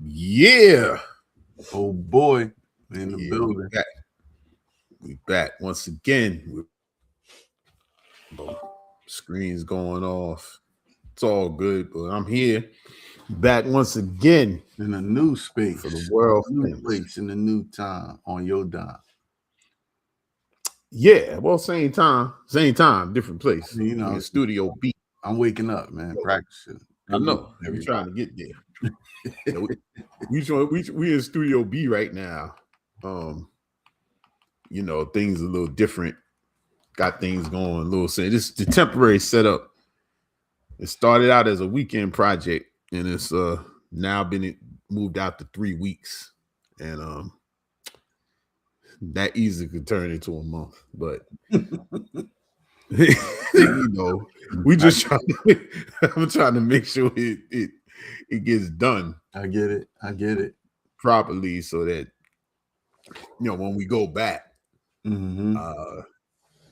Yeah. Oh boy, in the building. We back once again. Screen's going off. It's all good, but I'm here back once again in a new space for the world, new place in the new time on your dime. Yeah, well, same time, different place. You know, Studio B. I'm waking up, man. Practicing. I know. We're trying to get there. we in Studio B right now. You know, things a little different. Got things going a little. This is the temporary setup. It started out as a weekend project, and it's now been moved out to 3 weeks, and that easily could turn into a month. But you know, we just I'm trying to make sure it gets done. I get it properly, so that when we go back, you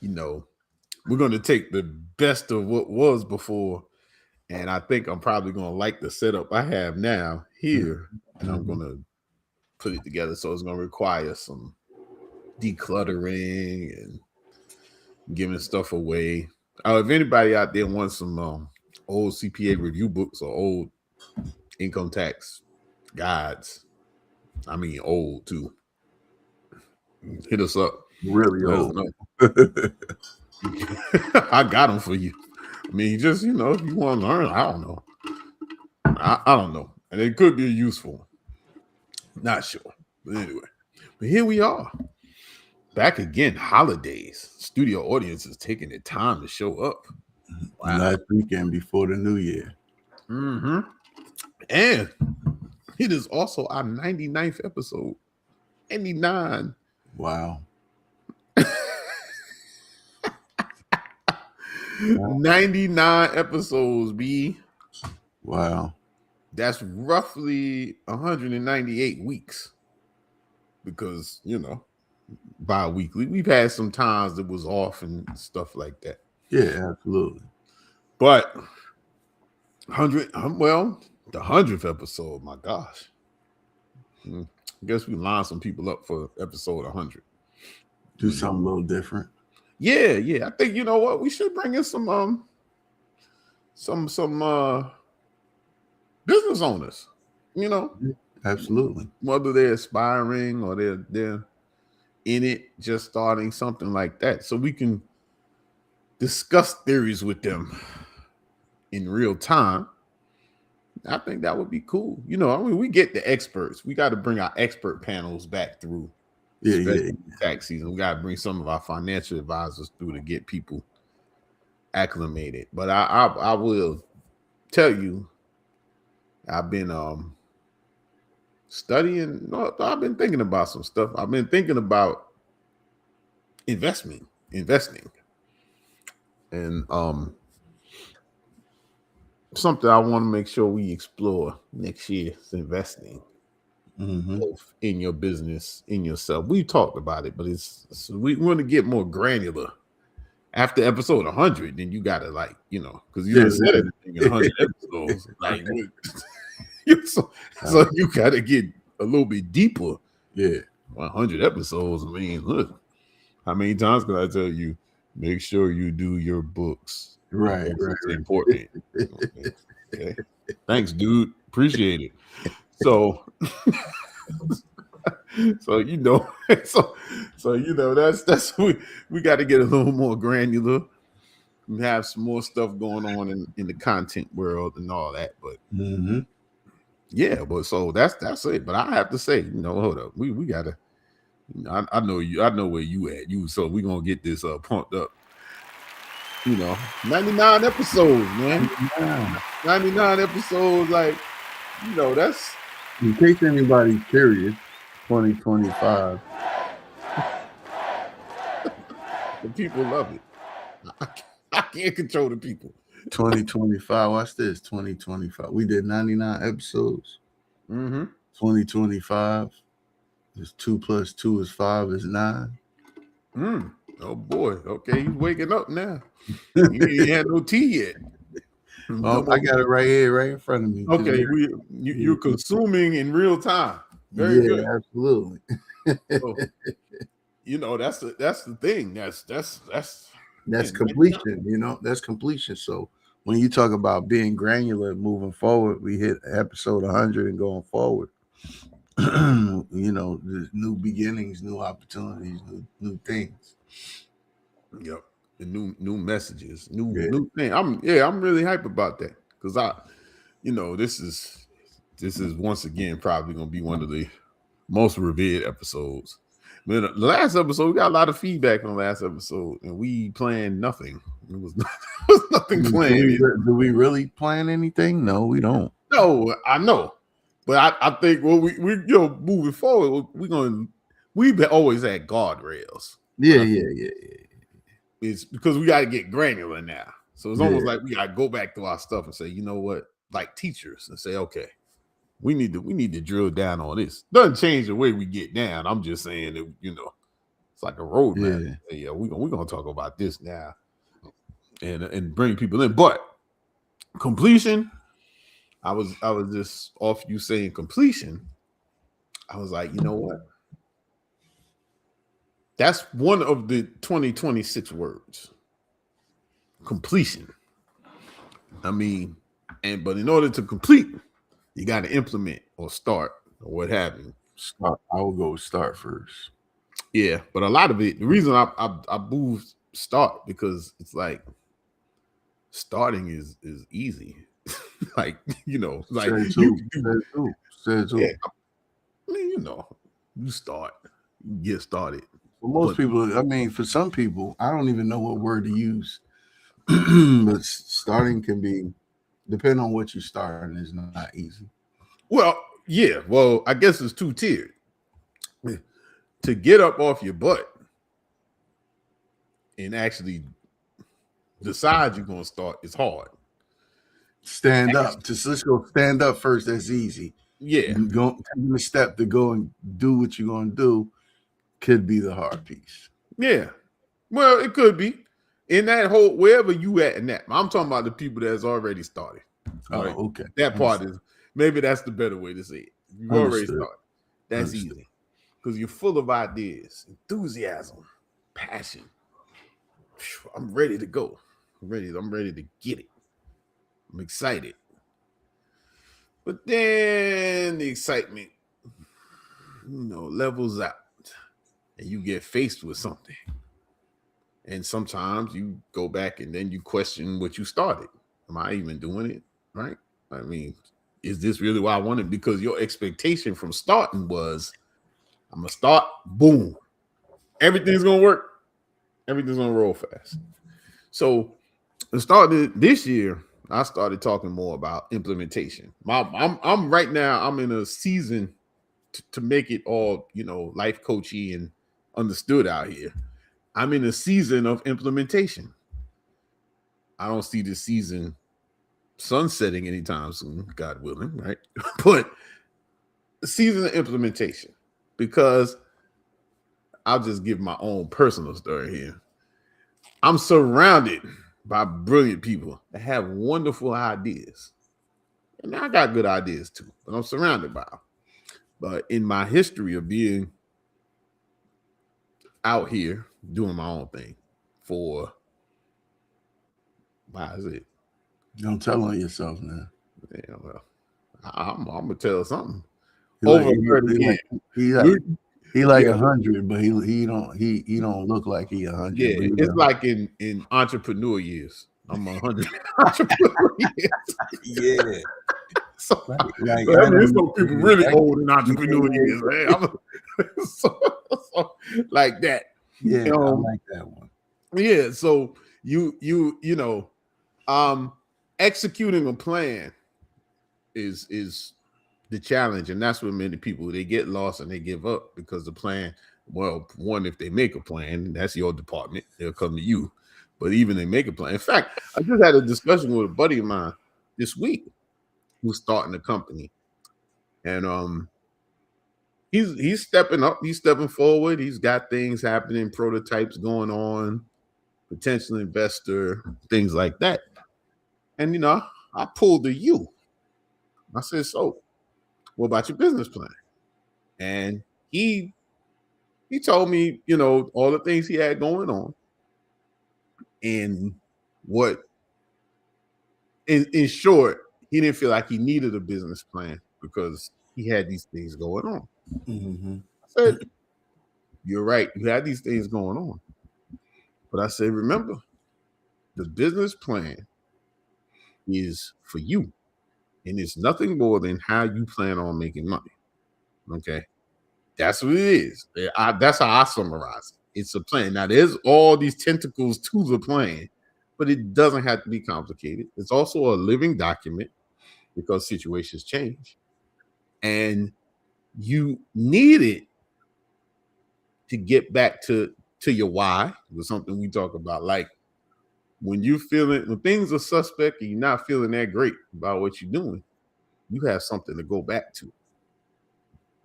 know, we're going to take the best of what was before, and I think I'm probably going to like the setup I have now here, and I'm going to put it together. So it's going to require some decluttering and giving stuff away. If anybody out there wants some old CPA review books or old income tax guides, I mean old too, hit us up. Really old. I got them for you. I mean, just, if you want to learn, I don't know. I don't know. And it could be useful. Not sure. But anyway. But here we are. Back again. Holidays. Studio audience is taking their time to show up. Wow. Last weekend before the new year. And it is also our 99th episode. 99. Wow. 99 episodes, B. Wow. That's roughly 198 weeks. Because, bi-weekly. We've had some times that was off and stuff like that. Yeah, absolutely. But the 100th episode, my gosh. I guess we lined some people up for episode 100. Do something a little different. Yeah. I think, you know what, we should bring in some business owners, Absolutely. whether they're aspiring or they're in it, just starting something like that, so we can discuss theories with them in real time. I think that would be cool. We get the experts. We got to bring our expert panels back through. Yeah. Tax season. We got to bring some of our financial advisors through to get people acclimated. But I will tell you, I've been studying. No, I've been thinking about some stuff. I've been thinking about investing, and something I want to make sure we explore next year is investing. Both in your business, in yourself. We talked about it, but we want to get more granular. After episode 100, then you gotta because you didn't said everything in 100 episodes. So you gotta get a little bit deeper. Yeah, 100 episodes. I mean, look, how many times can I tell you? Make sure you do your books. Right. It's important. Okay. Thanks, dude. Appreciate it. So, that's we got to get a little more granular. We have some more stuff going on in the content world and all that, but so that's it. But I have to say, hold up, we gotta. I know you. I know where you at. So we're gonna get this pumped up. 99 episodes, man. 99 episodes, that's. In case anybody's curious, 2025. The people love it. I can't control the people. 2025. Watch this. 2025. We did 99 episodes. 2025 is 2 + 2 is 5 is 9. Oh boy. Okay, he's waking up now. He ain't had no tea yet. Oh, I got it right here, right in front of me. Okay, you're consuming in real time. Very good. Absolutely. So, that's the thing. That's completion. That's completion. So when you talk about being granular, moving forward, we hit episode 100 and going forward. There's new beginnings, new opportunities, new things. Yep. And new messages, new thing. I'm really hype about that because this is once again probably gonna be one of the most revered episodes. But the last episode, we got a lot of feedback on the last episode, and we planned nothing. It was nothing planned. Do we really plan anything? No, we don't. No, I know, but I think we moving forward, we've always had guardrails. Yeah. It's because we got to get granular now. So it's almost like we got to go back to our stuff and say, you know what, like teachers, and say, okay, we need to drill down on this. Doesn't change the way we get down. I'm just saying that, it's like a roadmap. Yeah, we're gonna talk about this now and bring people in. But completion, I was just off you saying completion. I was like, you know what? That's one of the 2026 words. Completion. I mean, but in order to complete, you got to implement or start or what have you. Start. I will go start first. Yeah, but a lot of it, the reason I moved start because it's like starting is easy. Like, like you start, you get started. For most people, I mean, for some people, I don't even know what word to use. But starting can be, depending on what you start, is not easy. Well, yeah. Well, I guess it's two-tiered. To get up off your butt and actually decide you're going to start is hard. Stand up. Let's go stand up first. That's easy. Yeah. Taking the step to go and do what you're going to do could be the hard piece. Yeah. Well, it could be. In that whole, wherever you at in that. I'm talking about the people that's already started. Right? Oh, okay. That part is, maybe that's the better way to say it. You've already started. That's easy. Because you're full of ideas, enthusiasm, passion. I'm ready to go. I'm ready to get it. I'm excited. But then the excitement, levels out. And you get faced with something. And sometimes you go back and then you question what you started. Am I even doing it? Right? I mean, is this really what I wanted? Because your expectation from starting was, I'm going to start, boom. Everything's going to work. Everything's going to roll fast. So this year, I started talking more about implementation. I'm right now, I'm in a season to make it all, life coachy and understood out here. I'm in a season of implementation. I don't see this season sunsetting anytime soon, God willing, right? But the season of implementation, because I'll just give my own personal story here. I'm surrounded by brilliant people that have wonderful ideas. And I got good ideas too, but I'm surrounded by them. But in my history of being out here doing my own thing for, why is it? Don't tell on yourself now. Yeah, well, I'm gonna tell something. He like 100, but he don't look like he 100. Yeah, it's like in entrepreneur years. I'm 100 entrepreneur years. Yeah. So there's some people really old in entrepreneur years, man. So like that. Yeah, I like that one. Yeah, so executing a plan is the challenge, and that's what many people, they get lost and they give up because the plan, well, one, if they make a plan, that's your department, they'll come to you. But even they make a plan. In fact, I just had a discussion with a buddy of mine this week who's starting a company, and he's stepping up, he's stepping forward, he's got things happening, prototypes going on, potential investor, things like that. And I pulled a you. I said, so what about your business plan? And he told me, all the things he had going on, and what in short, he didn't feel like he needed a business plan because he had these things going on. Mm-hmm. I said, you're right, you had these things going on. But I said, remember, the business plan is for you. And it's nothing more than how you plan on making money. Okay. That's what it is. That's how I summarize it. It's a plan. Now, there's all these tentacles to the plan, but it doesn't have to be complicated. It's also a living document because situations change. And you need it to get back to your why. It was something we talk about. Like when things are suspect and you're not feeling that great about what you're doing, you have something to go back to.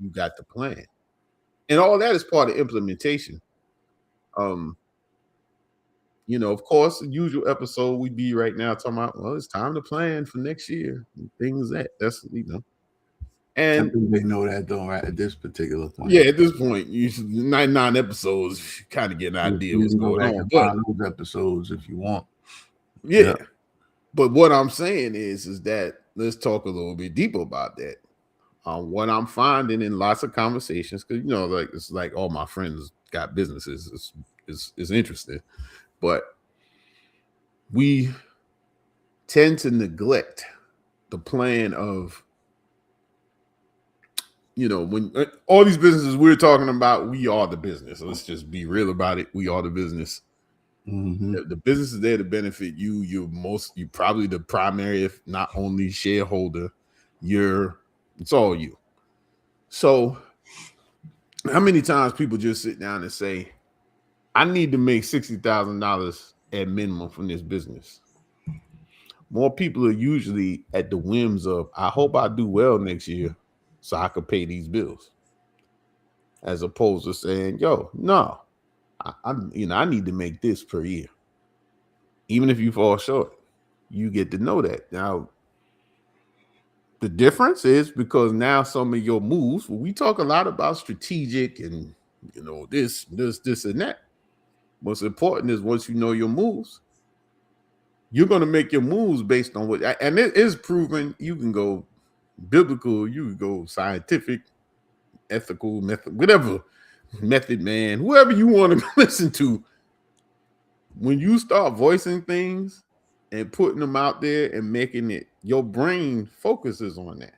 You got the plan. And all that is part of implementation. Of course, the usual episode we'd be right now talking about, well, it's time to plan for next year. Things that's. And I think they know that though, right? At this particular point. Yeah, at this point, 99 episodes, you kind of get an idea what's going on. But those episodes if you want. Yeah. But what I'm saying is that let's talk a little bit deeper about that. What I'm finding in lots of conversations, because it's like all my friends got businesses. It's interesting, but we tend to neglect the plan of, when all these businesses we're talking about, we are the business. So let's just be real about it. We are the business. Mm-hmm. The business is there to benefit you. You're probably the primary, if not only, shareholder. It's all you. So how many times people just sit down and say, I need to make $60,000 at minimum from this business? More people are usually at the whims of, I hope I do well next year so I could pay these bills. As opposed to saying, yo, no, I need to make this per year. Even if you fall short, you get to know that. Now, the difference is because now some of your moves, we talk a lot about strategic and, this and that. What's important is once you know your moves, you're going to make your moves based on and it is proven. You can go biblical, you can go scientific, ethical, method, whatever method, man, whoever you want to listen to. When you start voicing things and putting them out there and making it, your brain focuses on that.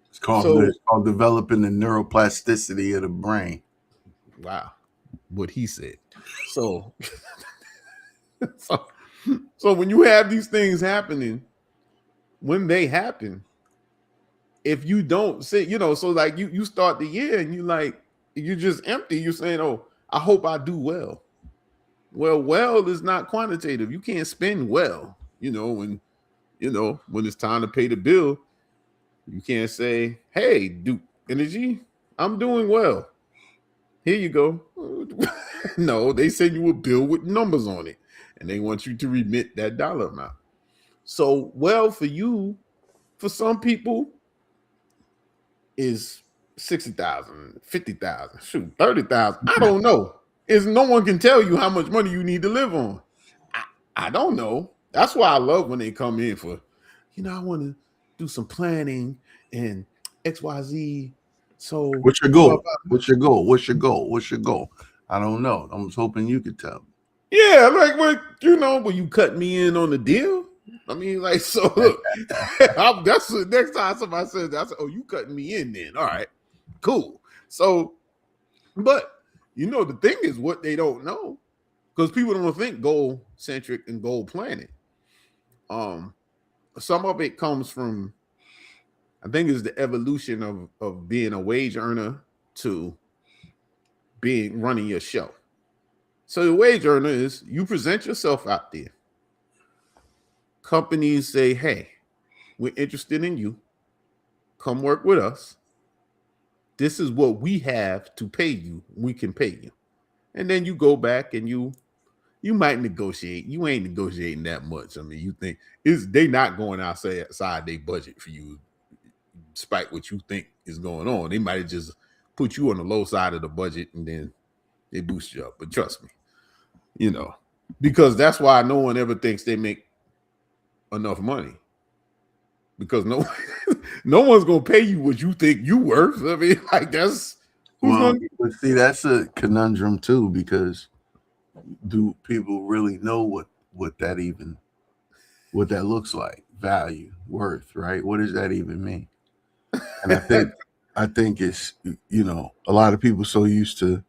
It's called developing the neuroplasticity of the brain. Wow. What he said. So when you have these things happening, when they happen, if you don't say, so like you start the year and you're just empty. You're saying, oh, I hope I do well. Well is not quantitative. You can't spend well, when it's time to pay the bill. You can't say, hey, Duke Energy, I'm doing well. Here you go. No, they send you a bill with numbers on it, and they want you to remit that dollar amount. So, well, for you, for some people, is 60,000, 50,000, shoot, 30,000. I don't know. No one can tell you how much money you need to live on. I don't know. That's why I love when they come in for, I want to do some planning and XYZ. So what's your goal? What's your goal? What's your goal? What's your goal? I don't know. I was hoping you could tell me. Yeah, like but you cut me in on the deal. I mean, like, so look, that's the next time somebody says that, oh, you cutting me in then. All right, cool. So, but the thing is what they don't know, because people don't think goal centric and goal planning. Some of it comes from, I think it's the evolution of being a wage earner to running your show. So the wage earner is you present yourself out there. Companies say, hey, we're interested in you. Come work with us. This is what we have to pay you. We can pay you. And then you go back and you you might negotiate. You ain't negotiating that much. I mean, you think they not going outside their budget for you, despite what you think is going on. They might have just put you on the low side of the budget and then they boost you up. But trust me, because that's why no one ever thinks they make enough money. Because no one's gonna pay you what you think you worth. I mean, like that's but see, that's a conundrum too, because do people really know what that looks like? Value, worth, right? What does that even mean? And I think it's, a lot of people so used to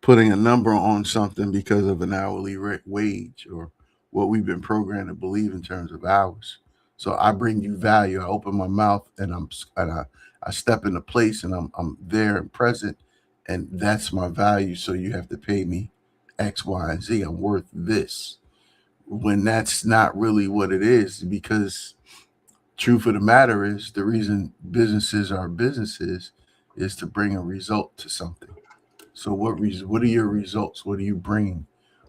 putting a number on something because of an hourly wage or what we've been programmed to believe in terms of hours. So I bring you value. I open my mouth and I step into place and I'm there and present, and that's my value. So you have to pay me X, Y, and Z. I'm worth this. When that's not really what it is, because truth of the matter is the reason businesses are businesses is to bring a result to something. So what are your results? What are you bringing?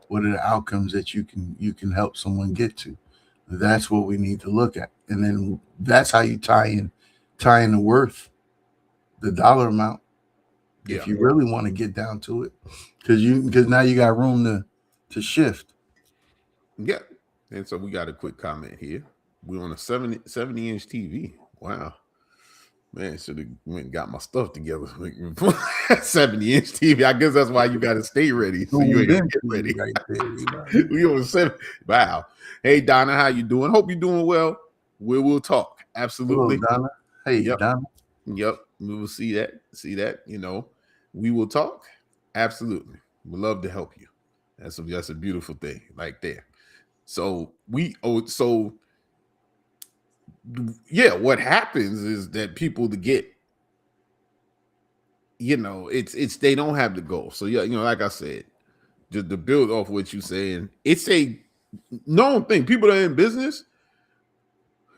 What are the outcomes that you can help someone get to? That's what we need to look at. And then that's how you tie in the worth, the dollar amount. Yeah. If you really want to get down to it, because now you got room to shift. Yeah. And so we got a quick comment here. We're on a 70-inch TV. Wow. Man, should have went and got my stuff together. 70-inch TV. I guess that's why you got to stay ready. So you ain't gonna get ready. Right there, we on 7. Wow. Hey, Donna, how you doing? Hope you're doing well. We will talk. Absolutely. Hello, Donna. Hey, yep. Donna. Yep. We will see that. We will talk. Absolutely. We'd love to help you. That's a beautiful thing right there. So what happens is that people to get, it's they don't have the goal. So like I said, just to build off what you're saying, it's a known thing. People that are in business,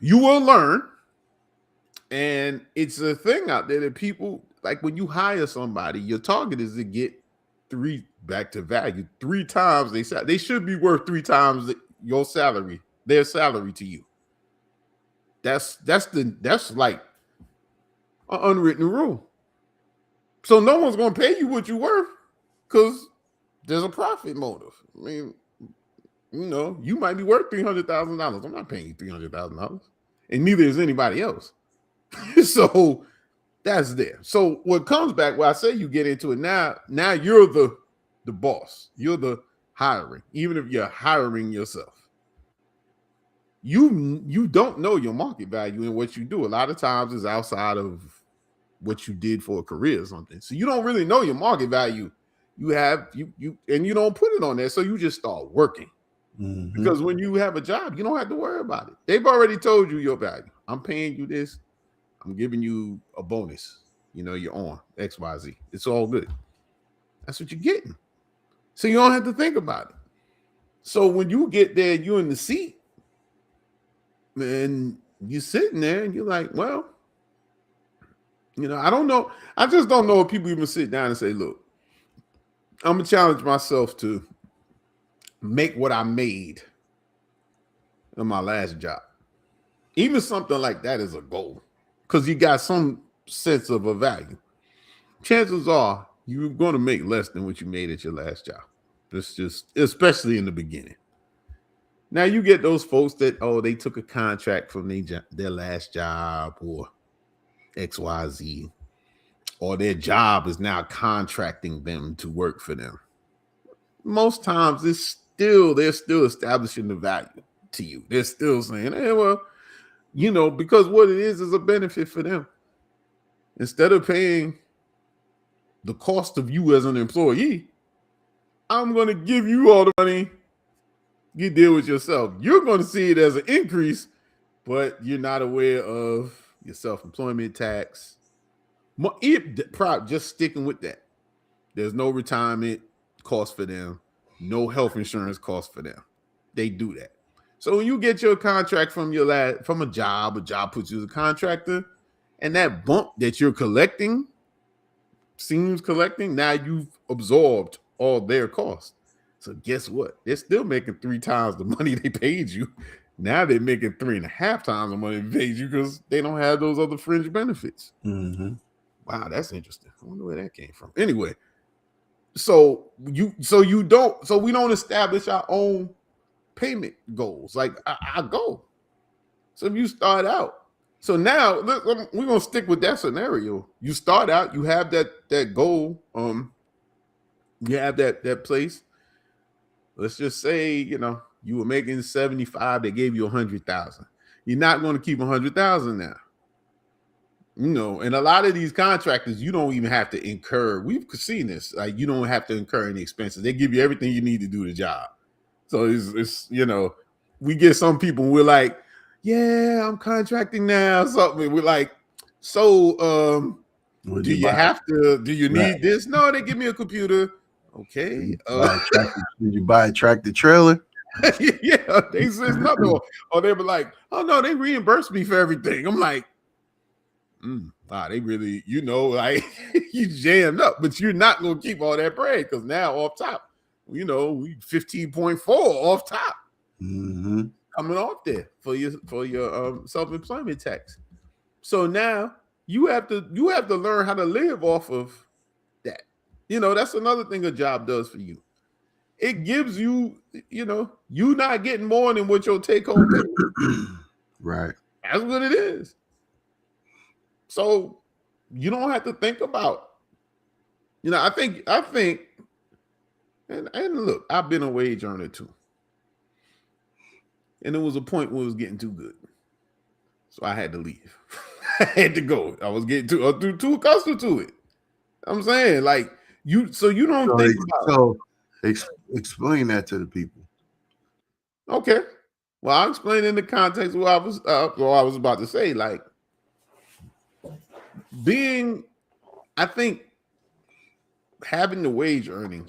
you will learn, and it's a thing out there that people like when you hire somebody, your target is to get 3 back to value 3 times they should be worth 3 times your salary, their salary to you. That's like an unwritten rule. So no one's going to pay you what you're worth because there's a profit motive. I mean, you might be worth $300,000. I'm not paying you $300,000, and neither is anybody else. So that's there. So what comes back, well, I say you get into it now you're the boss. You're the hiring, even if you're hiring yourself. You don't know your market value in what you do. A lot of times it's outside of what you did for a career or something. So you don't really know your market value. You don't put it on there. So you just start working. Mm-hmm. Because when you have a job, you don't have to worry about it. They've already told you your value. I'm paying you this. I'm giving you a bonus. You're on X, Y, Z. It's all good. That's what you're getting. So you don't have to think about it. So when you get there, you're in the seat. And you're sitting there and you're like, well, I don't know. I just don't know if people even sit down and say, look, I'm going to challenge myself to make what I made in my last job. Even something like that is a goal because you got some sense of a value. Chances are you're going to make less than what you made at your last job. It's just, especially in the beginning. Now you get those folks that, they took a contract from their last job or XYZ, or their job is now contracting them to work for them. Most times they're still establishing the value to you. They're still saying, hey, well, because what it is a benefit for them. Instead of paying the cost of you as an employee, I'm going to give you all the money. You deal with yourself. You're going to see it as an increase, but you're not aware of your self-employment tax. Just sticking with that. There's no retirement cost for them, no health insurance cost for them. They do that. So when you get your contract from a job puts you as a contractor, and that bump that you're collecting, now you've absorbed all their costs. So guess what? They're still making 3 times the money they paid you. Now they're making 3.5 times the money they paid you because they don't have those other fringe benefits. Mm-hmm. Wow, that's interesting. I wonder where that came from. Anyway, so we don't establish our own payment goals, like our goal. So if you start out, so now we're gonna stick with that scenario. You start out, you have that goal, you have that place. Let's just say, you were making 75, they gave you 100,000. You're not going to keep 100,000 now. And a lot of these contractors, you don't even have to incur. We've seen this. Like, you don't have to incur any expenses. They give you everything you need to do the job. So it's we get some people, we're like, yeah, I'm contracting now. Something we're like, so do you need this? No, they give me a computer. Okay. Did you buy a tractor trailer? Yeah, they said nothing. Or they were like, oh no, they reimbursed me for everything. I'm like, wow, they really, like you jammed up, but you're not gonna keep all that bread because now off top, we 15.4 off top. Mm-hmm. Coming off there for your self-employment tax. So now you have to learn how to live off of that. That's another thing a job does for you. It gives you, you not getting more than what your take home pay. Right. That's what it is. So you don't have to think about, I think, and look, I've been a wage earner too. And there was a point where it was getting too good. So I had to leave. I had to go. I was getting too accustomed to it. I'm saying, like, you don't think about explain that to the people. Okay. Well, I'll explain in the context of what I was about to say. Like, I think having the wage earning,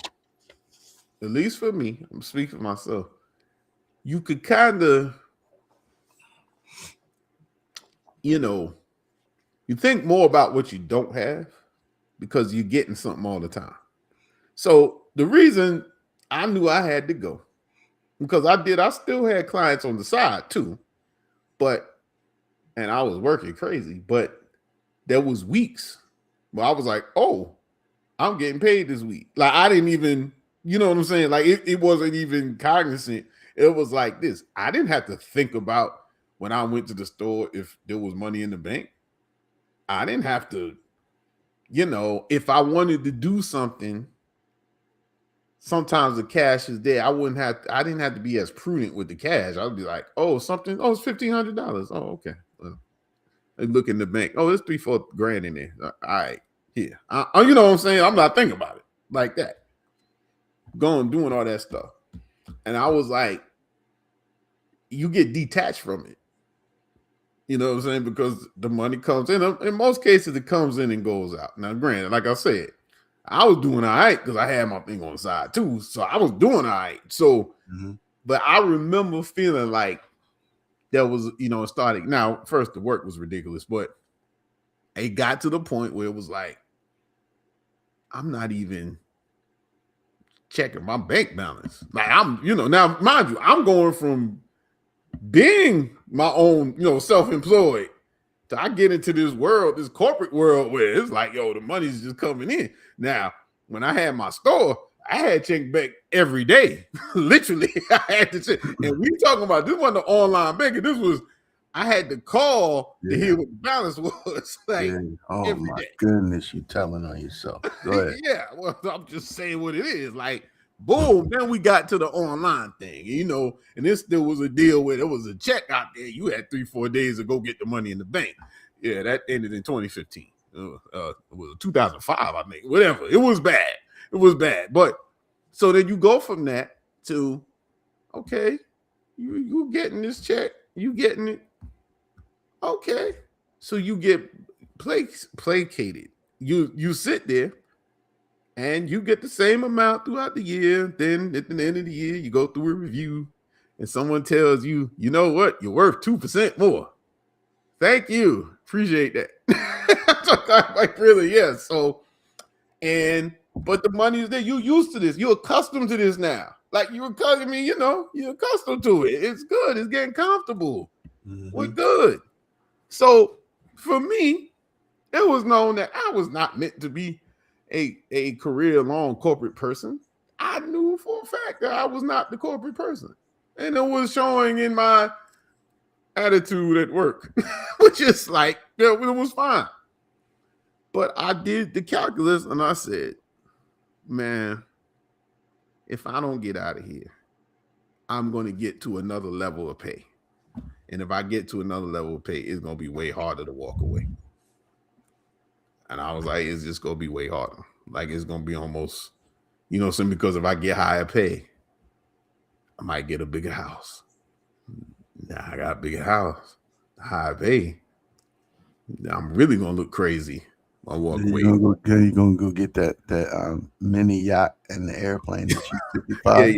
at least for me, I'm speaking for myself, you could kind of, you think more about what you don't have because you're getting something all the time. So the reason I knew I had to go, because I still had clients on the side too, and I was working crazy, but there was weeks where I was like, oh, I'm getting paid this week. Like, I didn't even, you know what I'm saying? Like, it wasn't even cognizant. It was like this. I didn't have to think about when I went to the store if there was money in the bank. I didn't have to, if I wanted to do something, sometimes the cash is there. I didn't have to be as prudent with the cash. I would be like, it's $1,500. Oh, okay. Well, I look in the bank. Oh, there's $3-4 in there. All right. Here. You know what I'm saying? I'm not thinking about it like that. Going, doing all that stuff. And I was like, you get detached from it. You know what I'm saying? Because the money comes in. In most cases, it comes in and goes out. Now, granted, like I said, I was doing all right because I had my thing on the side too. So I was doing all right. So, but I remember feeling like there was, starting. Now, first, the work was ridiculous, but it got to the point where it was like, I'm not even checking my bank balance. Like, I'm, now, mind you, I'm going from being my own, self-employed to I get into this world, this corporate world where it's like, the money's just coming in. Now, when I had my store, I had check back every day. Literally, I had to check. And we talking about, this wasn't the online banking. This was, I had to call to hear what the balance was. Like, oh my goodness, you telling on yourself. Go ahead. Yeah, well, I'm just saying what it is. Like, boom, then we got to the online thing, and this still was a deal where there was a check out there. You had 3-4 days to go get the money in the bank. Yeah, that ended in 2015. It was 2005, I think. Whatever. It was bad. It was bad. But so then you go from that to, okay, you getting this check. You getting it. Okay. So you get placated. You sit there and you get the same amount throughout the year. Then at the end of the year, you go through a review and someone tells you, you know what? You're worth 2% more. Thank you. Appreciate that. Like, really, yes. So, but the money is there. You're used to this. You're accustomed to this now. Like you were, I mean, you know, you're accustomed to it. It's good. It's getting comfortable. We're good. So for me, it was known that I was not meant to be a career-long corporate person. I knew for a fact that I was not the corporate person. And it was showing in my attitude at work, which is like, it was fine. But I did the calculus and I said, man, if I don't get out of here, I'm going to get to another level of pay. And if I get to another level of pay, it's going to be way harder to walk away. And I was like, it's just going to be way harder. Like, it's going to be almost, you know, simply because if I get higher pay, I might get a bigger house. Now I got a bigger house, higher pay. Now I'm really going to look crazy. I'll walk away. You're going to go get that mini yacht and the airplane that you 55.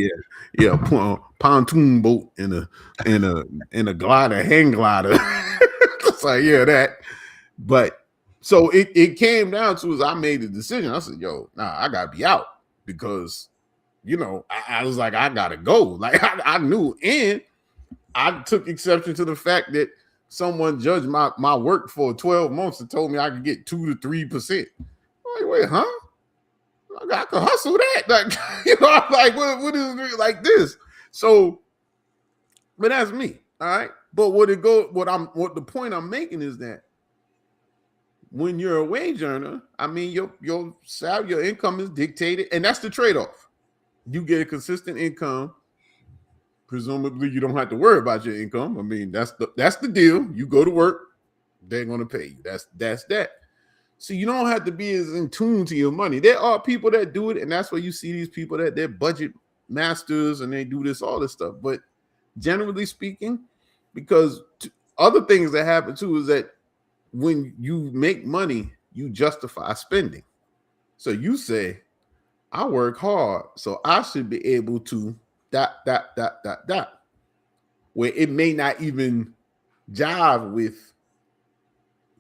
Yeah. Pontoon boat in a glider, hang glider. It's like, yeah, that. But so it came down to as I made the decision. I said, yo, nah, I gotta be out because, you know, I was like, I gotta go. Like I knew, and I took exception to the fact that someone judged my work for 12 months and told me I could get 2 to 3%. I'm like, wait, huh? I could hustle that. Like, you know, I'm like, what is it like this? So, but that's me. All right. But what the point I'm making is that when you're a wage earner, I mean, your salary, your income is dictated, and that's the trade-off. You get a consistent income. Presumably, you don't have to worry about your income. I mean, that's the deal. You go to work, they're going to pay you. That's that. So you don't have to be as in tune to your money. There are people that do it, and that's where you see these people that they're budget masters and they do all this stuff. But generally speaking, because other things that happen too is that when you make money, you justify spending. So you say, I work hard, so I should be able to ... where it may not even jive with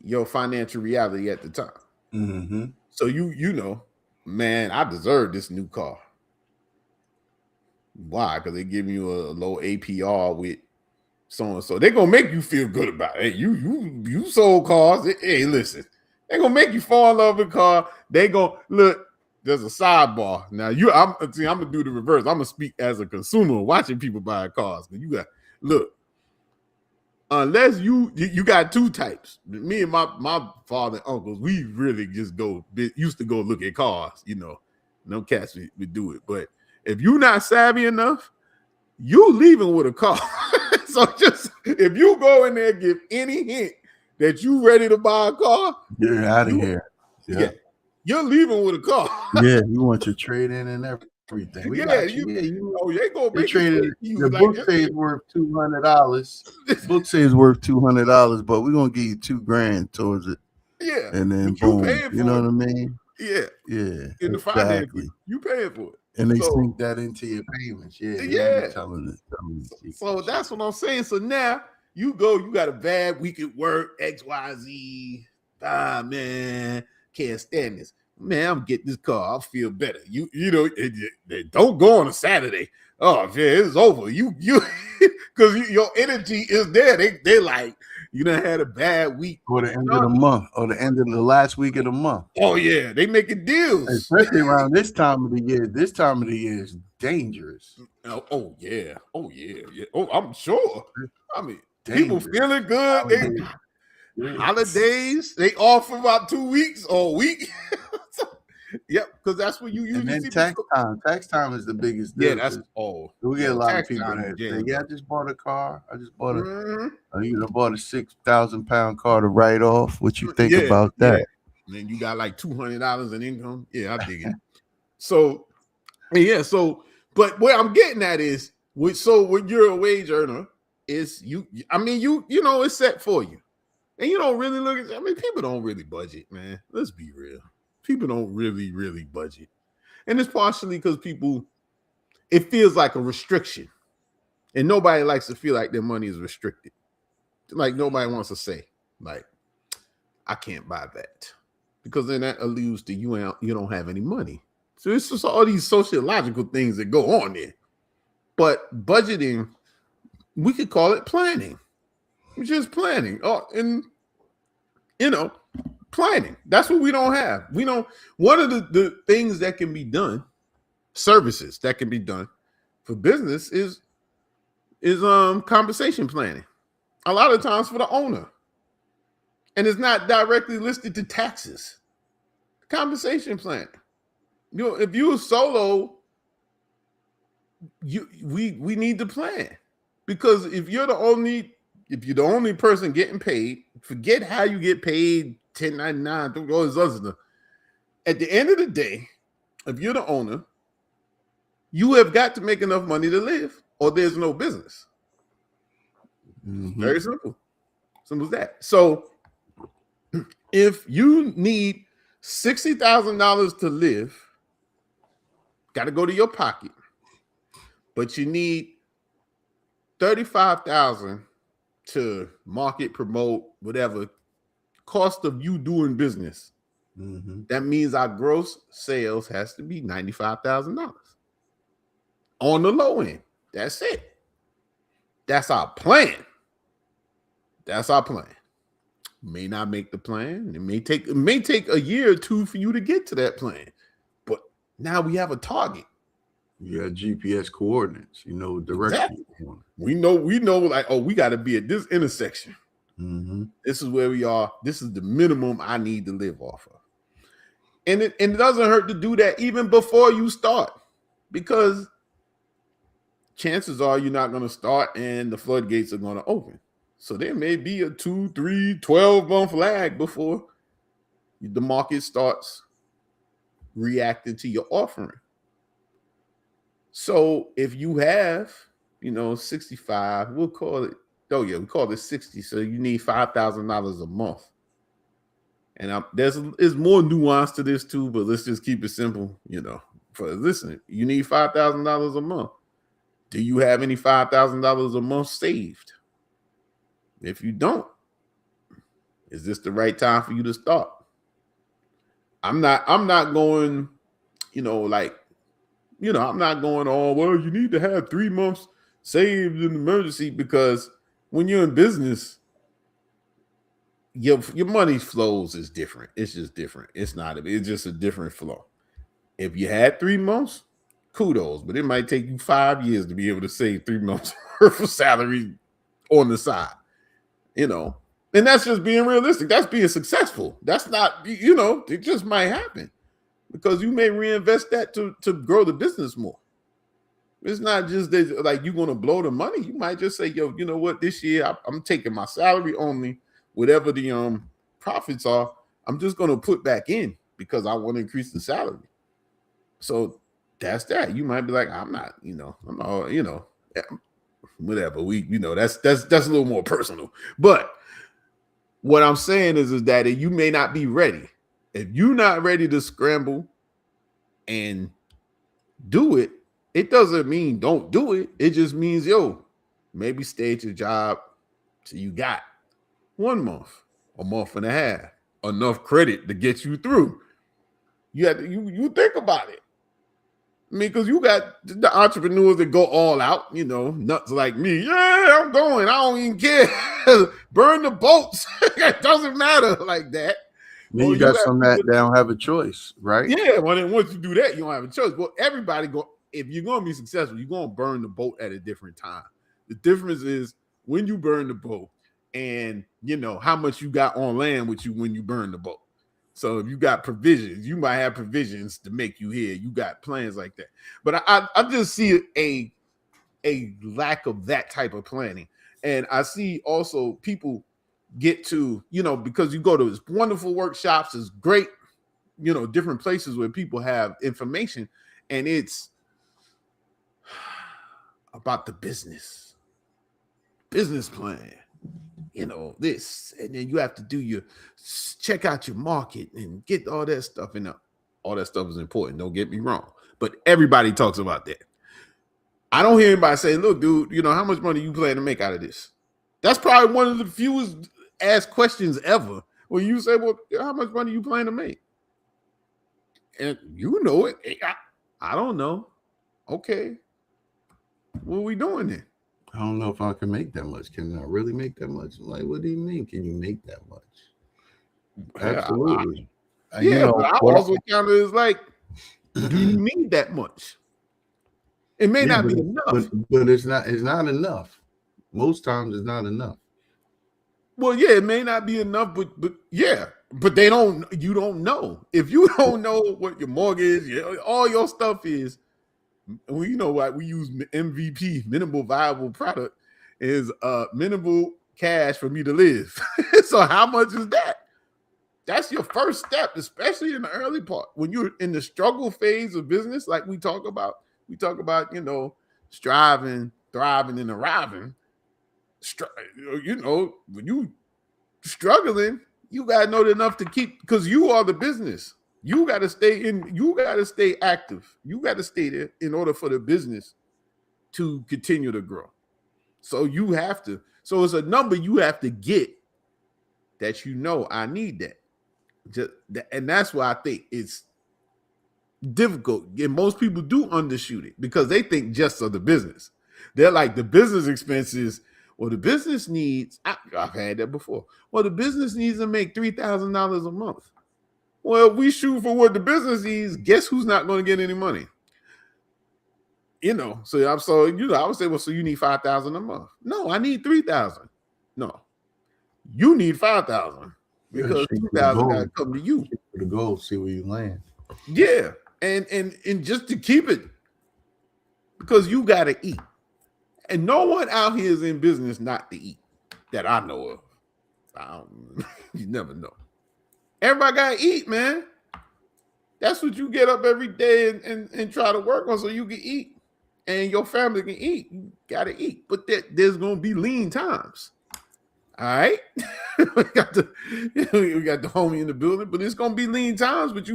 your financial reality at the time. So you know, man, I deserve this new car. Why? Because they give you a low APR with so and so. They're gonna make you feel good about it. Hey, you sold cars. Hey, listen, they're gonna make you fall in love with a car. They gonna look. There's a sidebar. Now I'm gonna do the reverse. I'm gonna speak as a consumer watching people buy cars. You got look. Unless you got two types. Me and my father and uncles, we really just used to go look at cars. You know, no cats would do it. But if you're not savvy enough, you leaving with a car. So just if you go in there and give any hint that you ready to buy a car, you're out of here. Yeah. You're leaving with a car. Yeah, you want your trade in and everything. You know, they gonna make traded. The book says worth $200. The book says worth $200, but we're gonna give you $2,000 towards it. Yeah, and then boom, you know what I mean? Yeah. In the finance, you paying for it, and they sink that into your payments. Yeah. So that's what I'm saying. So now you got a bad week at work, XYZ. Man, can't stand this. Man, I'm getting this car. I'll feel better. You know, don't go on a Saturday. Oh, man, it's over. You because your energy is there. They like, you done had a bad week. Or the end of the month, or the end of the last week of the month. Oh yeah, they making deals. Especially around this time of the year. This time of the year is dangerous. Oh yeah. Oh, I'm sure. I mean, dangerous. People feeling good. Holidays, they off for about 2 weeks or a week. Yep, because that's what you usually and then see. Tax time. Tax time is the biggest deal. Yeah, that's all. We get a lot of people that say, "Yeah, I just bought a car. I just bought bought a 6,000-pound car to write off." What you think about that? Yeah. And then you got like $200 in income. Yeah, I dig it. So, but what I'm getting at is, when you're a wage earner, is you know, it's set for you. And you don't really look at, people don't really budget, man. Let's be real. People don't really, really budget. And it's partially because it feels like a restriction. And nobody likes to feel like their money is restricted. Like nobody wants to say, like, I can't buy that. Because then that alludes to you don't have any money. So it's just all these sociological things that go on there. But budgeting, we could call it planning. It's just planning. Oh, and planning. That's what we don't have. We don't. One of the things that can be done, services that can be done for business is compensation planning. A lot of times for the owner, and it's not directly listed to taxes. Compensation plan. If you're solo, we need to plan, because if you're the only person getting paid, forget how you get paid, 1099, all this other stuff. At the end of the day, if you're the owner, you have got to make enough money to live, or there's no business. Very simple. Simple as that. So if you need $60,000 to live, got to go to your pocket, but you need $35,000 to market, promote, whatever cost of you doing business. That means our gross sales has to be $95,000 on the low end. That's it. That's our plan. That's our plan. May not make the plan. It may take a year or two for you to get to that plan. But now we have a target. You got GPS coordinates, direction. Exactly. We know like, oh, we got to be at this intersection. This is where we are. This is the minimum I need to live off of. And it doesn't hurt to do that even before you start, because chances are you're not going to start and the floodgates are going to open. So there may be a 2, 3, 12-month lag before the market starts reacting to your offering. So if you have, 65, we'll call it, we call it 60. So you need $5,000 a month. And there's more nuance to this too, but let's just keep it simple, for listening. You need $5,000 a month. Do you have any $5,000 a month saved? If you don't, is this the right time for you to start? I'm not going, I'm not going, oh, well, you need to have 3 months saved in emergency, because when you're in business, your money flows is different. It's just different. It's just a different flow. If you had 3 months, kudos, but it might take you 5 years to be able to save 3 months worth of salary on the side. And that's just being realistic. That's being successful. That's not, it just might happen because you may reinvest that to grow the business more. It's not just that, like, you're going to blow the money. You might just say, yo, you know what, this year I'm taking my salary only, whatever the profits are, I'm just going to put back in because I want to increase the salary. So that's that. You might be like, I'm not, whatever. That's a little more personal. But what I'm saying is that you may not be ready. If you're not ready to scramble and do it, it doesn't mean don't do it. It just means, maybe stay at your job till you got 1 month, a month and a half, enough credit to get you through. You think about it. I mean, because you got the entrepreneurs that go all out, nuts like me. Yeah, I'm going. I don't even care. Burn the boats. It doesn't matter like that. Then you got some that don't have a choice, right? Yeah, well, then once you do that, you don't have a choice. Well, everybody if you're going to be successful, you're going to burn the boat at a different time. The difference is when you burn the boat and, how much you got on land with you when you burn the boat. So if you got provisions, you might have provisions to make you here. You got plans like that. But I just see a lack of that type of planning. And I see also people get to, because you go to these wonderful workshops, it's great, different places where people have information, and it's about the business plan. This, and then you have to do check out your market and get all that stuff. And all that stuff is important. Don't get me wrong, but everybody talks about that. I don't hear anybody say, look, dude, how much money you plan to make out of this? That's probably one of the fewest asked questions ever. When you say, well, how much money you plan to make? And it. I don't know. Okay. What are we doing then? I don't know if I can make that much. Can I really make that much? Like, what do you mean? Can you make that much? Absolutely. But I also count it as like, do you need that much? It may not be enough. But it's not enough. Most times it's not enough. Well, yeah, it may not be enough, but you don't know. If you don't know what your mortgage, all your stuff is, well, you know what, we use MVP, minimal viable product, is minimal cash for me to live. So how much is that? That's your first step, especially in the early part. When you're in the struggle phase of business, like we talk about, striving, thriving, and arriving. When you struggling, you got to know enough to keep, because you are the business. You got to stay active. You got to stay there in order for the business to continue to grow. So you have to. So it's a number you have to get that I need that. And that's why I think it's difficult. And most people do undershoot it because they think just of the business. They're like, the business expenses, or the business needs. I've had that before. Well, the business needs to make $3,000 a month. Well, if we shoot for what the business needs, guess who's not going to get any money? So I would say, well, so you need $5,000 a month. No, I need $3,000. No, you need $5,000 because $2,000 got to come to you. For the goal, see where you land. Yeah, and just to keep it, because you got to eat, and no one out here is in business not to eat that I know of. You never know. Everybody got to eat, man. That's what you get up every day and try to work on, so you can eat and your family can eat. You got to eat, but there's going to be lean times. All right. we got the homie in the building, but it's going to be lean times. But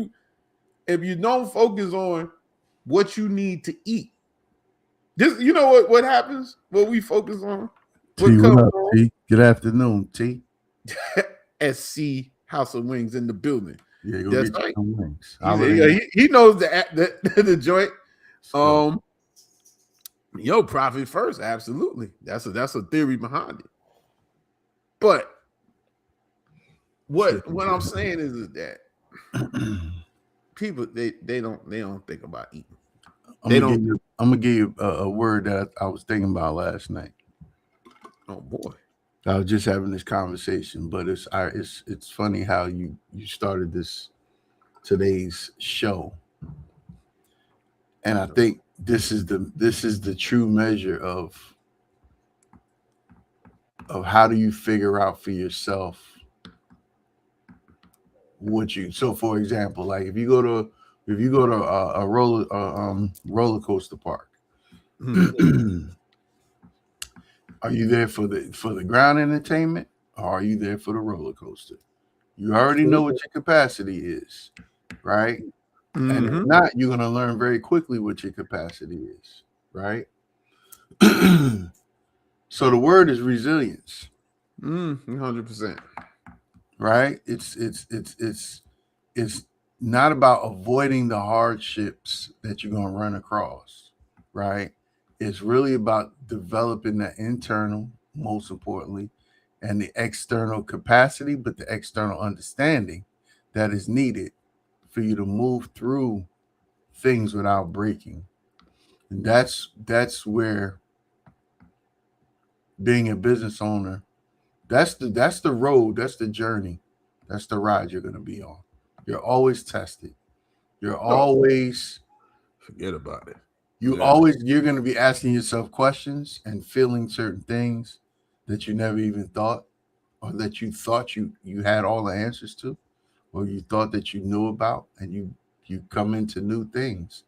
if you don't focus on what you need to eat, what happens? What we focus on? T, what up, T? Good afternoon, T. SC House of Wings in the building. Yeah, that's right. Wings. He knows the joint. Profit first, absolutely. That's a theory behind it. But what I'm saying is that people they don't think about eating. I'm gonna give you a word that I was thinking about last night. Oh boy. I was just having this conversation, but it's funny how you started today's show, and I think this is the true measure of how do you figure out for yourself what you. So, for example, like if you go to a roller coaster park. Are you there for the ground entertainment, or are you there for the roller coaster? You already know what your capacity is, right? Mm-hmm. And if not, you're going to learn very quickly what your capacity is, right? So the word is resilience. 100%. Right? It's not about avoiding the hardships that you're going to run across, right? It's really about developing the internal, most importantly, and the external capacity, but the external understanding that is needed for you to move through things without breaking. And that's where being a business owner, that's the road, that's the journey, that's the ride you're going to be on. You're always tested. You're always, forget about it. You're going to be asking yourself questions and feeling certain things that you never even thought, or that you thought you had all the answers to, or you thought that you knew about, and you come into new things,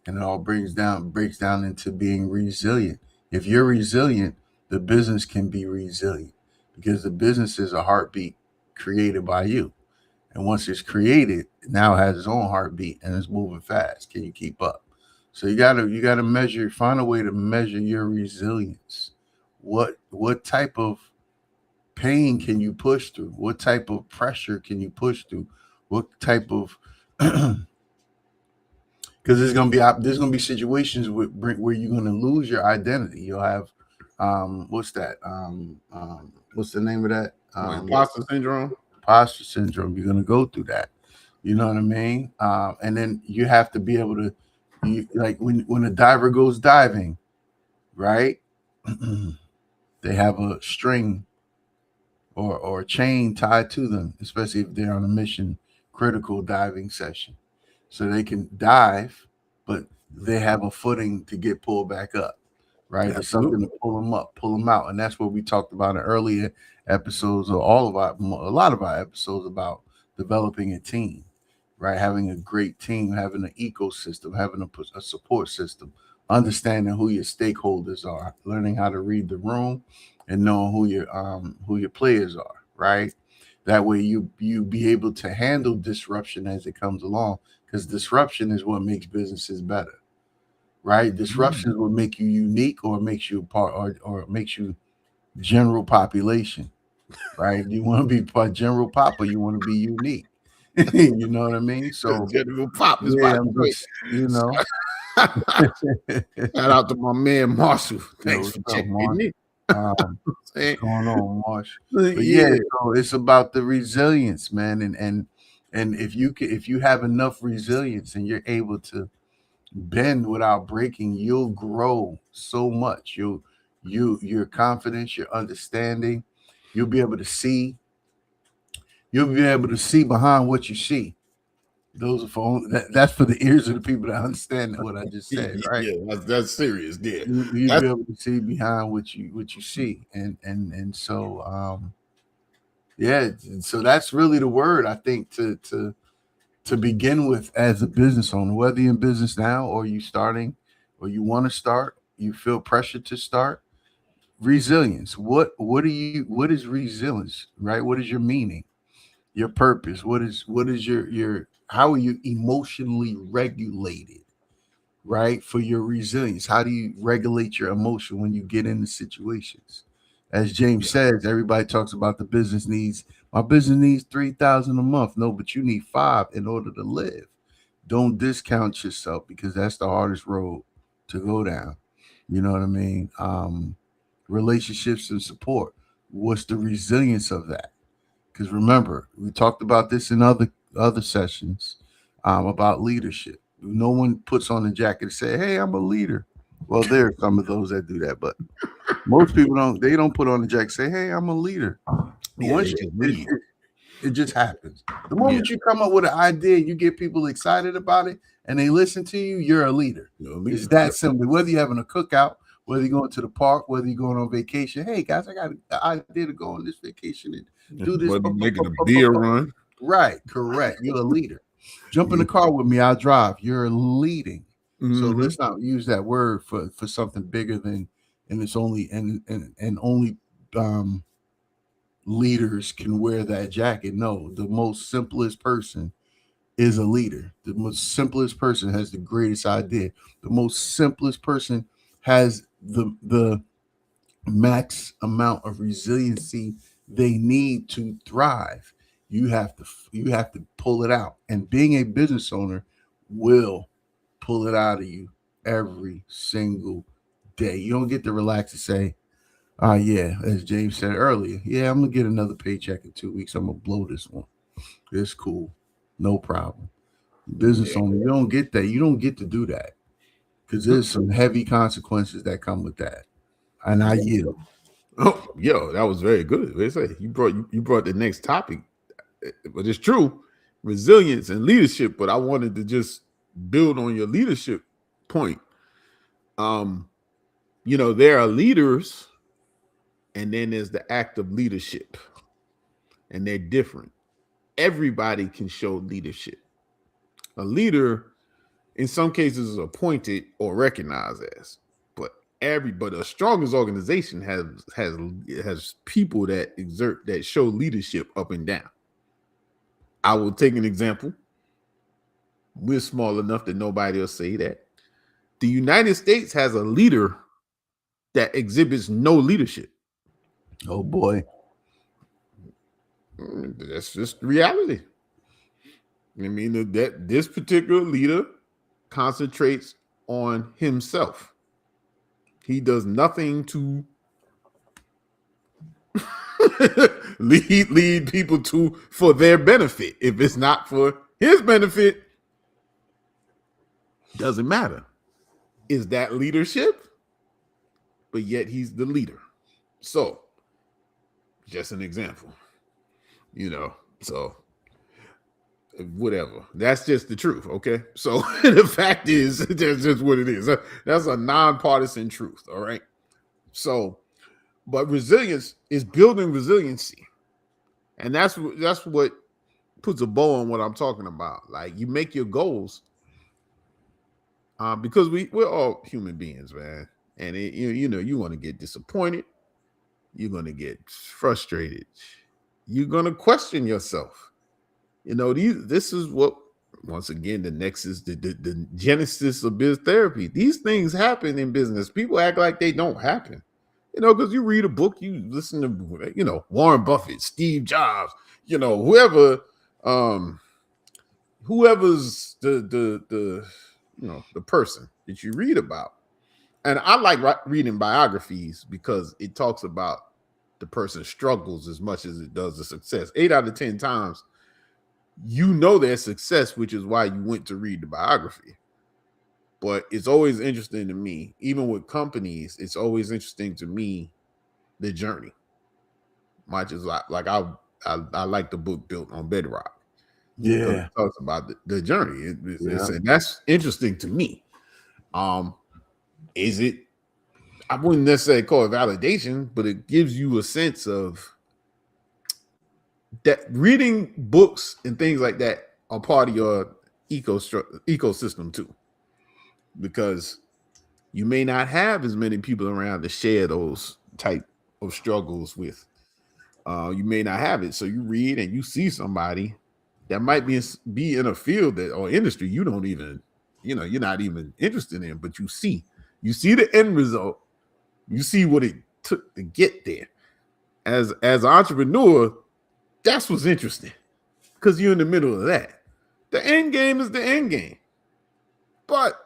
and it all breaks down into being resilient. If you're resilient, the business can be resilient, because the business is a heartbeat created by you. And once it's created, it now has its own heartbeat and it's moving fast. Can you keep up? So you gotta measure, find a way to measure your resilience. What type of pain can you push through? What type of pressure can you push through? What type of because there's gonna be situations where you're gonna lose your identity. You'll have what's that? What's the name of that? Imposter syndrome. Imposter syndrome. You're gonna go through that. You know what I mean? And then you have to be able to, like when a diver goes diving, right? They have a string or a chain tied to them, especially if they're on a mission critical diving session. So they can dive, but they have a footing to get pulled back up, right? There's something to pull them up, pull them out. And that's what we talked about in earlier episodes, or a lot of our episodes about developing a team, right? Having a great team, having an ecosystem, having a support system, understanding who your stakeholders are, learning how to read the room, and knowing who your players are, right? That way you be able to handle disruption as it comes along, because disruption is what makes businesses better, right? Disruption is what make you unique, or makes you part, or makes you general population, right? You want to be part general pop, or you want to be unique. You know what I mean? So General Pop is yeah, you know. Shout out to my man Marshall. Thanks for What's up, checking Marsh? in. What's going on, Marsh? But yeah, so it's about the resilience, man, and if you have enough resilience and you're able to bend without breaking, you'll grow so much. Your confidence, your understanding, you'll be able to see. You'll be able to see behind what you see. Those are that's for the ears of the people that understand what I just said, right? Yeah, that's serious. Yeah, you'll be able to see behind what you see, and so yeah, so that's really the word, I think, to begin with as a business owner, whether you're in business now or you starting, or you want to start, you feel pressure to start. Resilience. What is resilience, right? What is your meaning? Your purpose? What is your how are you emotionally regulated, right? For your resilience, how do you regulate your emotion when you get into situations? As James says, everybody talks about the business needs. My business needs 3,000 a month. No, but you need 5 in order to live. Don't discount yourself, because that's the hardest road to go down. You know what I mean? Relationships and support. What's the resilience of that? Because remember, we talked about this in other sessions about leadership. No one puts on a jacket and say, "Hey, I'm a leader." Well, there are some of those that do that, but most people don't. They don't put on the jacket and say, "Hey, I'm a leader." Once it just happens. The moment you come up with an idea, you get people excited about it, and they listen to you. You're a leader. It's that simple. Whether you're having a cookout, whether you're going to the park, whether you're going on vacation. Hey guys, I got an idea to go on this vacation and do this. Making a beer run. Right, correct. You're a leader. Jump in the car with me. I'll drive. You're leading. So let's not use that word for something bigger than, and it's only and only leaders can wear that jacket. No, the most simplest person is a leader. The most simplest person has the greatest idea. The most simplest person has the max amount of resiliency they need to thrive. You have to pull it out, and being a business owner will pull it out of you every single day. You don't get to relax and say, yeah, as James said earlier, yeah, I'm gonna get another paycheck in 2 weeks. I'm gonna blow this one. It's cool, no problem. Business owner, you don't get that. You don't get to do that, because there's some heavy consequences that come with that. And I yield. Oh, yo, that was very good. You brought the next topic, but it's true, resilience and leadership. But I wanted to just build on your leadership point. There are leaders, and then there's the act of leadership, and they're different. Everybody can show leadership. A leader, in some cases, is appointed or recognized as, but the strongest organization has people that show leadership up and down. I will take an example. We're small enough that nobody will say that. The United States has a leader that exhibits no leadership. Oh boy. That's just reality. I mean, that this particular leader concentrates on himself. He does nothing to lead people to for their benefit. If it's not for his benefit, doesn't matter. Is that leadership? But yet he's the leader. So, just an example, so whatever. That's just the truth, okay? So the fact is, that's just what it is. That's a nonpartisan truth, all right? So, but resilience is building resiliency. And that's what puts a bow on what I'm talking about. Like, you make your goals because we're all human beings, man. And you want to get disappointed. You're going to get frustrated. You're going to question yourself. This is what, once again, the nexus, the genesis of biz therapy. These things happen in business. People act like they don't happen. Because you read a book, you listen to, Warren Buffett, Steve Jobs, whoever, whoever's the person that you read about. And I like reading biographies because it talks about the person's struggles as much as it does the success. 8 out of 10 times, their success, which is why you went to read the biography. But it's always interesting to me, even with companies, it's always interesting to me, the journey. Much as like I like the book Built on Bedrock. Yeah. It talks about the journey. And that's interesting to me. Is it, I wouldn't necessarily call it validation, but it gives you a sense of that reading books and things like that are part of your ecosystem too. Because you may not have as many people around to share those type of struggles with. You may not have it. So you read and you see somebody that might be in a field or industry you don't even, you're not even interested in, but you see the end result. You see what it took to get there. As an entrepreneur, that's what's interesting because you're in the middle of that. The end game is the end game. But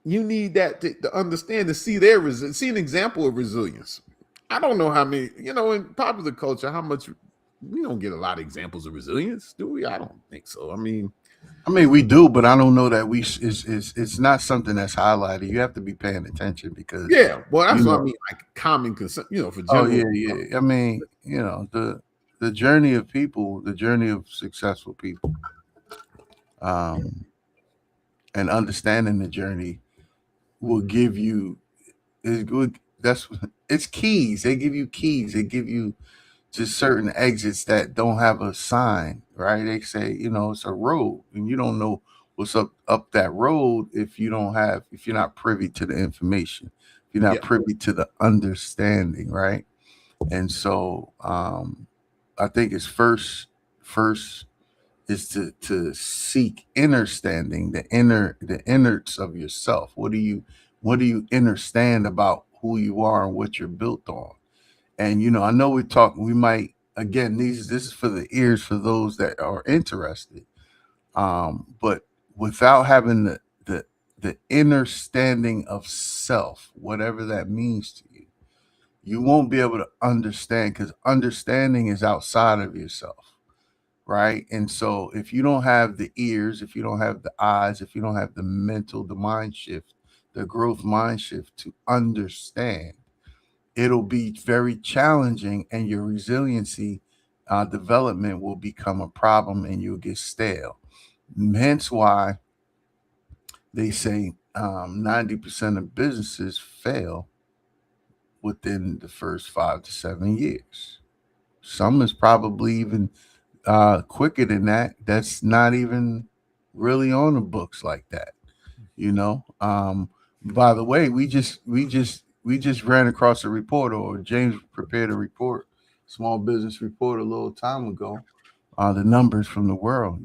you need that to understand, to see see an example of resilience. I don't know how many, in popular culture, how much we don't get a lot of examples of resilience, do we? I don't think so. I mean, we do, but I don't know that it's not something that's highlighted. You have to be paying attention because well, that's what I mean, like common consent, for general. I mean, the journey of people, the journey of successful people, and understanding the journey will give you it's keys. They give you keys. They give you just certain exits that don't have a sign, right? They say, it's a road, and you don't know what's up that road if you're not privy to the information, if you're not privy to the understanding, right? And so I think it's first is to seek understanding, the innards of yourself. What do you understand about who you are and what you're built on? And I know we might, again, this is for the ears for those that are interested. But without having the understanding of self, whatever that means to you, you won't be able to understand, because understanding is outside of yourself, right? And so if you don't have the ears, if you don't have the eyes, if you don't have the mind shift, the growth mind shift to understand, it'll be very challenging, and your resiliency development will become a problem, and you'll get stale. Hence why they say 90% of businesses fail within the first 5 to 7 years. Some is probably even quicker than that. That's not even really on the books like that. By the way, we just ran across a report, or James prepared a report, small business report, a little time ago. The numbers from the world,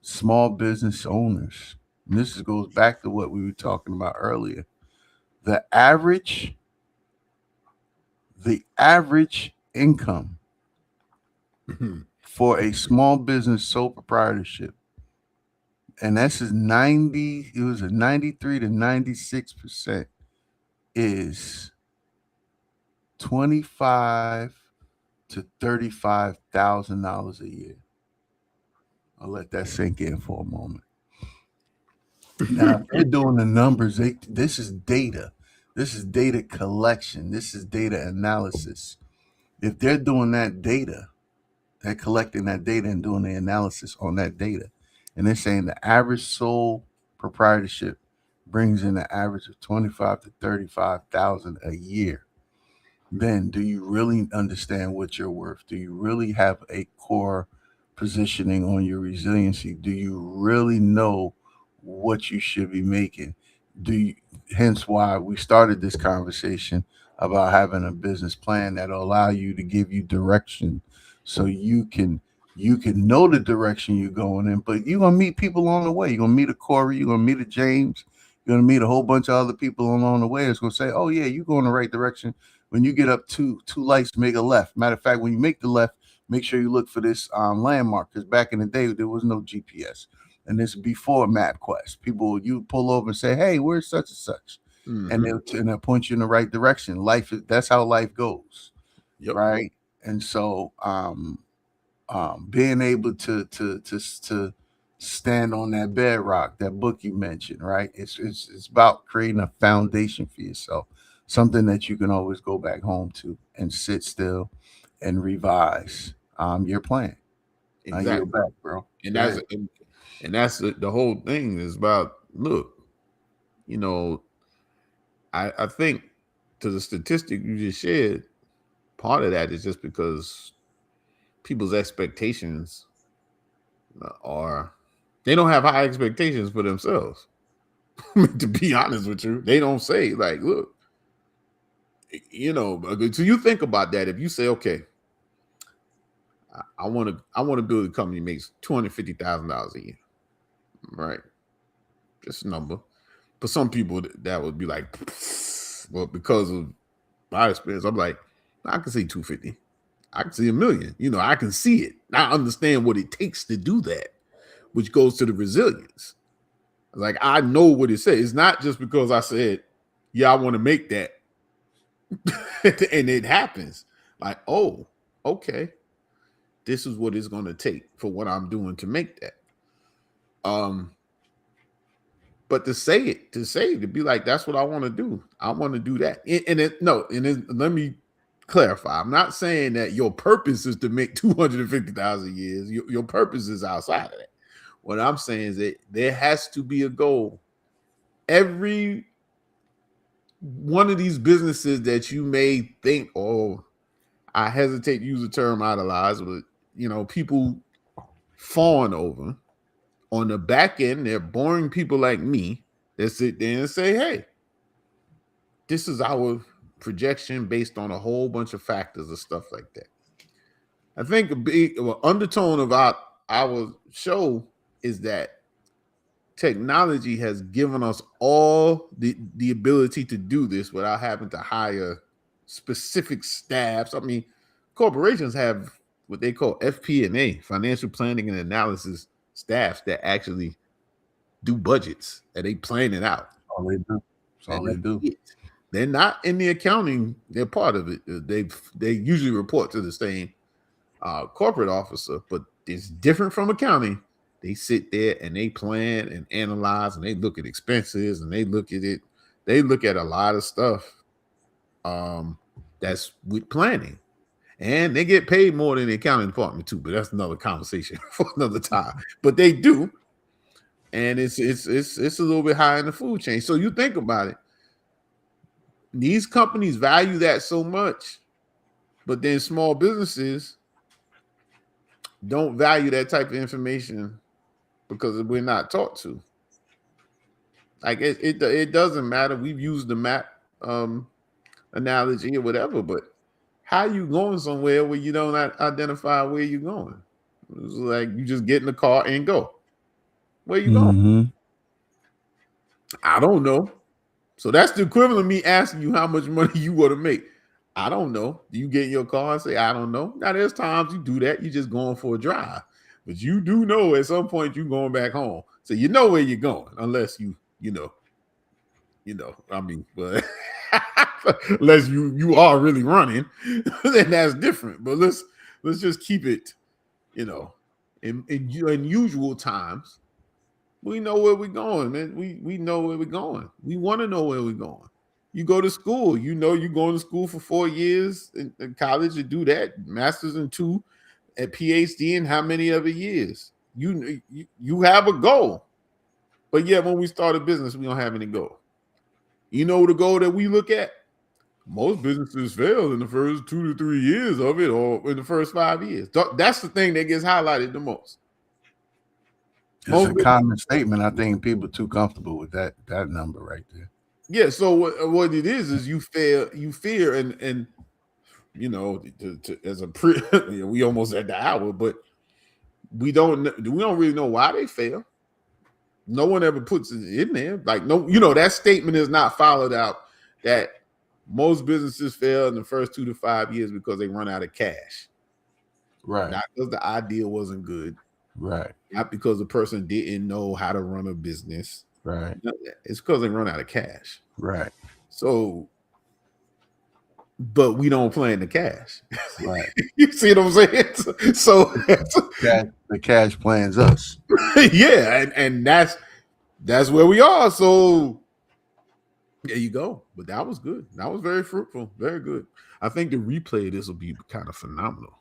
small business owners. And this goes back to what we were talking about earlier. The average income for a small business sole proprietorship and that's 90. It was a 93 to 96% is 25 to $35,000 a year. I'll let that sink in for a moment. Now, if they're doing the numbers, this is data. This is data collection. This is data analysis. If they're doing that data, they're collecting that data and doing the analysis on that data. And they're saying the average sole proprietorship brings in an average of 25 to 35,000 a year. Then do you really understand what you're worth? Do you really have a core positioning on your resiliency? Do you really know what you should be making? Hence why we started this conversation about having a business plan that'll allow you to give you direction, so you can know the direction you're going in. But you're gonna meet people along the way. You're gonna meet a Kory, you're gonna meet a James, you're gonna meet a whole bunch of other people along the way that's gonna say, oh yeah, you're going in the right direction. When you get up two lights, make a left. Matter of fact, when you make the left, make sure you look for this landmark, because back in the day there was no GPS. And this is before MapQuest. You pull over and say, hey, where's such and such? Mm-hmm. And they'll point you in the right direction. That's how life goes. Yep. Right. And so being able to stand on that bedrock, that book you mentioned, right? It's about creating a foundation for yourself, something that you can always go back home to and sit still and revise your plan. Exactly. You're back, bro. And that's the whole thing is about, look, I think to the statistic you just shared, part of that is just because people's expectations they don't have high expectations for themselves. To be honest with you, they don't say like, look, so you think about that. If you say, okay, I want to build a company that makes $250,000 a year. Right, just a number. For some people, that would be like, well, because of my experience, I'm like, I can see 250, I can see $1 million. I can see it. I understand what it takes to do that, which goes to the resilience. Like, I know what it says. It's not just because I said, yeah, I want to make that, and it happens. Like, oh, okay, this is what it's going to take for what I'm doing to make that. But to be like, that's what I want to do. I want to do that. Let me clarify. I'm not saying that your purpose is to make 250,000 years. Your purpose is outside of that. What I'm saying is that there has to be a goal. Every one of these businesses that you may think, oh, I hesitate to use the term idolize, but people fawn over. On the back end, they're boring people like me that sit there and say, hey, this is our projection based on a whole bunch of factors and stuff like that. I think a big undertone of our show is that technology has given us all the ability to do this without having to hire specific staffs. I mean, corporations have what they call FP&A, financial planning and analysis staffs that actually do budgets and they plan it out. All they do. That's all they do. They're not in the accounting. They're part of it. They usually report to the same corporate officer, but it's different from accounting. They sit there and they plan and analyze and they look at expenses and they look at it. They look at a lot of stuff that's with planning. And they get paid more than the accounting department too, but that's another conversation for another time. But they do, and it's a little bit high in the food chain. So you think about it; these companies value that so much, but then small businesses don't value that type of information because we're not taught to. Like it doesn't matter. We've used the map analogy or whatever, but how you going somewhere where you don't identify where you're going? It's like you just get in the car and go. Where you going? I don't know. So that's the equivalent of me asking you how much money you want to make. I don't know. Do you get in your car and say, I don't know? Now, there's times you do that. You're just going for a drive. But you do know at some point you're going back home. So you know where you're going, unless you know. I mean, but unless you are really running, then that's different. But let's just keep it, in usual times. We know where we're going, man. We know where we're going. We want to know where we're going. You go to school, you're going to school for 4 years in college to do that, master's in 2, at PhD in how many other years? You have a goal. But yeah, when we start a business, we don't have any goal. You know the goal that we look at? Most businesses fail in the first 2 to 3 years of it, or in the first 5 years. That's the thing that gets highlighted the most. It's a common statement. I think people are too comfortable with that number right there. Yeah. So what it is you fear, and as a we almost at the hour, but we don't really know why they fail. No one ever puts it in there. Like, no, that statement is not followed out that most businesses fail in the first 2 to 5 years because they run out of cash. Right. Not because the idea wasn't good. Right. Not because the person didn't know how to run a business. Right. It's because they run out of cash. Right. So, but we don't plan the cash. Right. You see what I'm saying? So the cash plans us. Yeah, and that's where we are. So there you go. But that was good. That was very fruitful. Very good. I think the replay of this will be kind of phenomenal.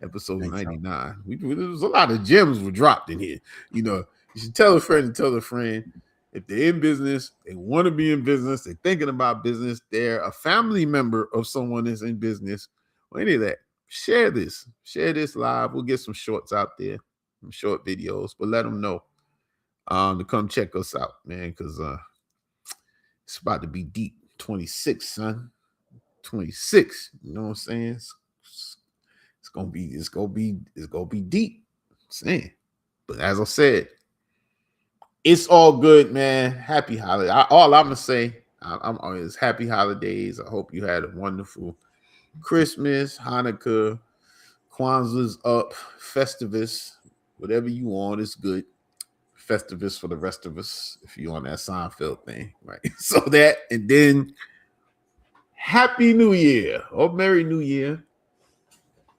Episode 99. There was a lot of gems were dropped in here. You should tell a friend and tell a friend. If they're in business, they want to be in business, they're thinking about business, they're a family member of someone that's in business, or any of that, share this live. We'll get some shorts out there, some short videos, but let them know to come check us out, man, because it's about to be deep. 26, son. 26. You know what I'm saying? It's gonna be deep. I'm saying. But as I said, it's all good, man. Happy holiday. All I'm gonna say, I'm always happy holidays. I hope you had a wonderful Christmas, Hanukkah, Kwanzaa's up, Festivus, whatever you want is good. Festivus for the rest of us, if you on that Seinfeld thing, right? So that, and then Happy New Year or Merry New Year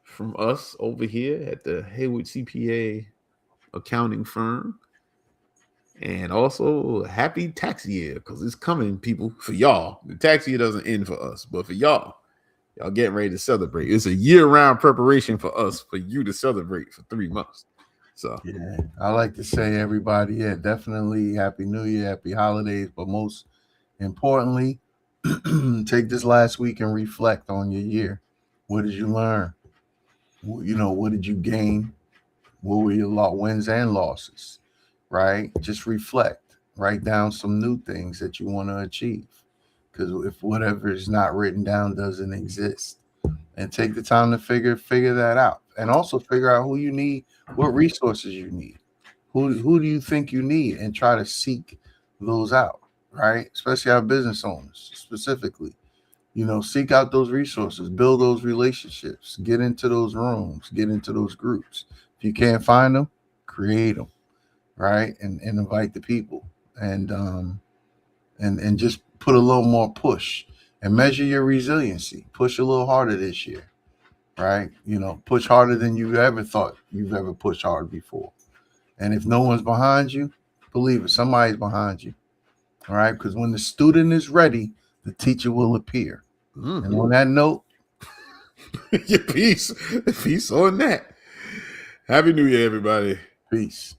from us over here at the Heyward CPA accounting firm. And also happy tax year, because it's coming, people, for y'all. The tax year doesn't end for us, but for y'all getting ready to celebrate. It's a year-round preparation for us, for you to celebrate for 3 months. So yeah, I like to say, everybody, definitely Happy New Year, Happy Holidays, but most importantly, take this last week and reflect on your year. What did you learn? What did you gain? What were your wins and losses? Right? Just reflect. Write down some new things that you want to achieve. Because if whatever is not written down doesn't exist, and take the time to figure that out, and also figure out who you need, what resources you need, who do you think you need, and try to seek those out. Right? Especially our business owners, specifically. Seek out those resources, build those relationships, get into those rooms, get into those groups. If you can't find them, create them. Right, and invite the people, and just put a little more push, and measure your resiliency. Push a little harder this year, right? Push harder than you ever thought you've ever pushed hard before. And if no one's behind you, believe it, somebody's behind you. All right, because when the student is ready, the teacher will appear. Mm-hmm. And on that note, your peace on that. Happy New Year, everybody. Peace.